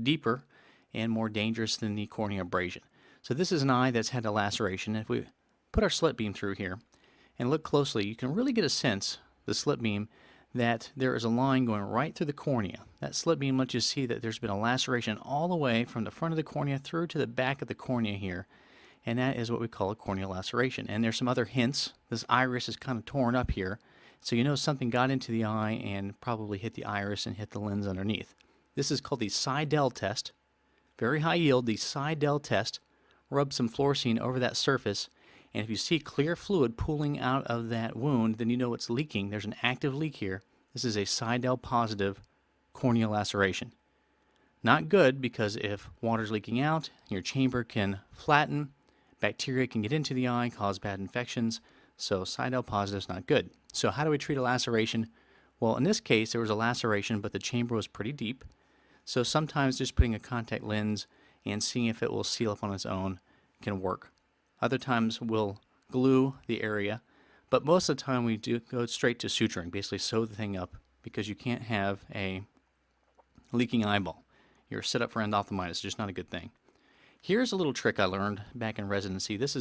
deeper and more dangerous than the corneal abrasion. So this is an eye that's had a laceration. If we put our slit beam through here and look closely, you can really get a sense, the slit beam, that there is a line going right through the cornea. That slit beam lets you see that there's been a laceration all the way from the front of the cornea through to the back of the cornea here, and that is what we call a corneal laceration. And there's some other hints. This iris is kind of torn up here, so you know something got into the eye and probably hit the iris and hit the lens underneath. This is called the Seidel test. Very high yield, the Seidel test. Rub some fluorescein over that surface, and if you see clear fluid pooling out of that wound, then you know it's leaking. There's an active leak here. This is a Seidel positive corneal laceration. Not good, because if water's leaking out, your chamber can flatten, bacteria can get into the eye, cause bad infections, so Seidel positive is not good. So how do we treat a laceration? Well, in this case, there was a laceration, but the chamber was pretty deep, so sometimes just putting a contact lens and seeing if it will seal up on its own can work. Other times we'll glue the area, but most of the time we do go straight to suturing, basically sew the thing up, because you can't have a leaking eyeball. You're set up for endophthalmitis, just not a good thing. Here's a little trick I learned back in residency. This is